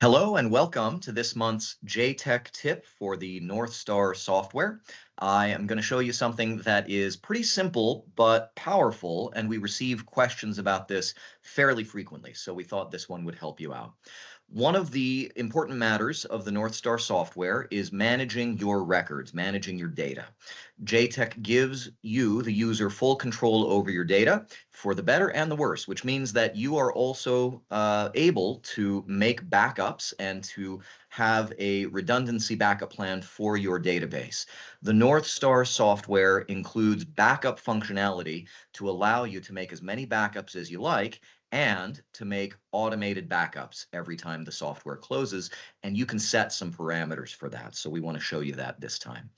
Hello and welcome to this month's JTECH tip for the Northstar software. I am going to show you something that is pretty simple but powerful, and we receive questions about this fairly frequently, so we thought this one would help you out. One of the important matters of the Northstar software is managing your records, managing your data. JTECH gives you, the user, full control over your data for the better and the worse, which means that you are also able to make backups and to have a redundancy backup plan for your database. The Northstar software includes backup functionality to allow you to make as many backups as you like and to make automated backups every time the software closes, and you can set some parameters for that. So we want to show you that this time.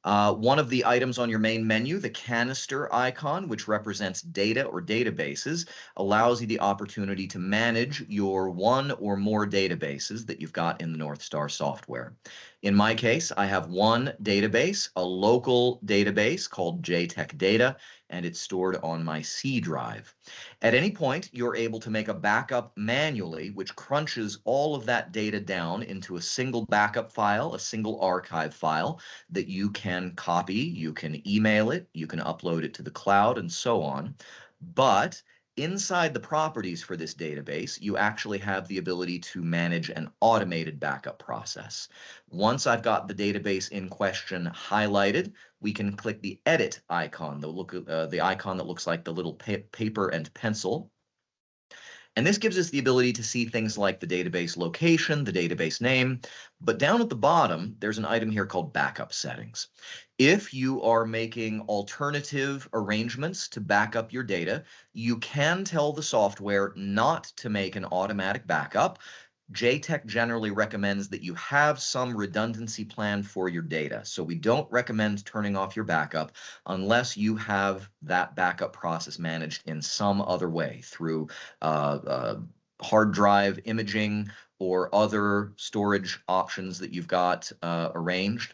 One of the items on your main menu, the canister icon, which represents data or databases, allows you the opportunity to manage your one or more databases that you've got in the Northstar software. In my case, I have one database, a local database called JTECH Data, and it's stored on my C drive. At any point, you're able to make a backup manually, which crunches all of that data down into a single backup file, a single archive file that you can copy, you can email it, you can upload it to the cloud, and so on. But inside the properties for this database, you actually have the ability to manage an automated backup process. Once I've got the database in question highlighted, we can click the edit icon, the icon that looks like the little paper and pencil. And this gives us the ability to see things like the database location, the database name, but down at the bottom, there's an item here called backup settings. If you are making alternative arrangements to back up your data, you can tell the software not to make an automatic backup. JTECH generally recommends that you have some redundancy plan for your data. So we don't recommend turning off your backup unless you have that backup process managed in some other way through hard drive imaging or other storage options that you've got arranged.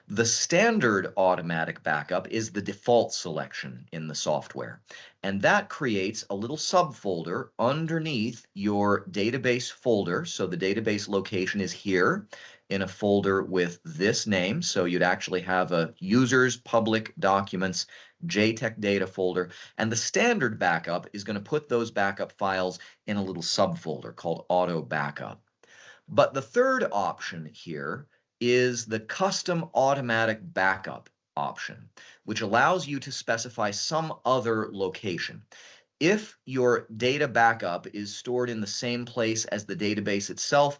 The standard automatic backup is the default selection in the software, and that creates a little subfolder underneath your database folder. So the database location is here in a folder with this name. So you'd actually have a users, public documents, JTECH data folder, and the standard backup is going to put those backup files in a little subfolder called auto backup. But the third option here is the custom automatic backup option, which allows you to specify some other location. If your data backup is stored in the same place as the database itself,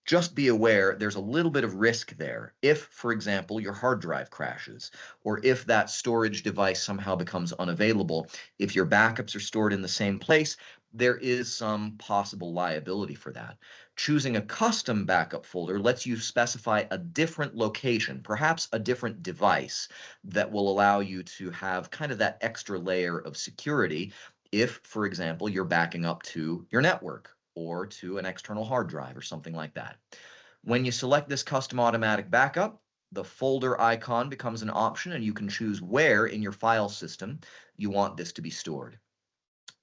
just be aware there's a little bit of risk there. If, for example, your hard drive crashes, or if that storage device somehow becomes unavailable, if your backups are stored in the same place, there is some possible liability for that. Choosing a custom backup folder lets you specify a different location, perhaps a different device, that will allow you to have kind of that extra layer of security if, for example, you're backing up to your network or to an external hard drive or something like that. When you select this custom automatic backup, the folder icon becomes an option, and you can choose where in your file system you want this to be stored.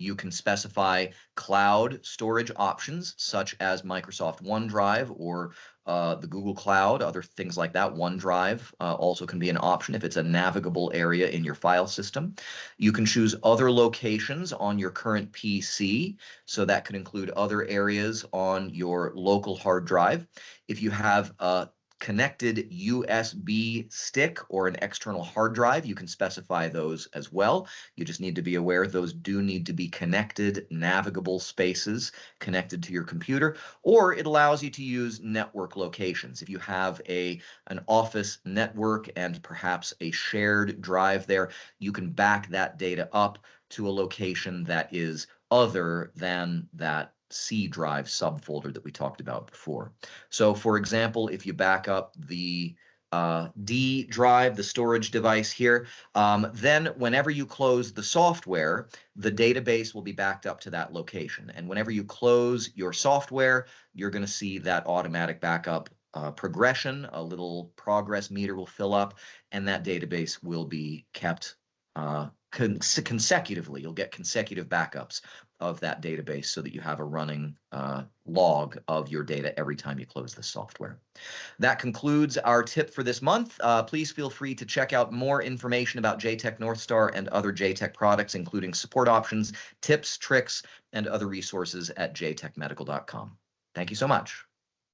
You can specify cloud storage options such as Microsoft OneDrive or the Google Cloud, other things like that. OneDrive also can be an option if it's a navigable area in your file system. You can choose other locations on your current PC, so that could include other areas on your local hard drive. If you have a connected USB stick or an external hard drive, you can specify those as well. You just need to be aware those do need to be connected, navigable spaces connected to your computer, or it allows you to use network locations. If you have an office network and perhaps a shared drive there, you can back that data up to a location that is other than that C drive subfolder that we talked about before. So for example, if you back up the D drive, the storage device here, then whenever you close the software, the database will be backed up to that location. And whenever you close your software, you're going to see that automatic backup progression. A little progress meter will fill up, and that database will be kept consecutively. You'll get consecutive backups of that database so that you have a running log of your data every time you close the software. That concludes our tip for this month. Please feel free to check out more information about JTECH Northstar and other JTECH products, including support options, tips, tricks, and other resources at jtechmedical.com. Thank you so much.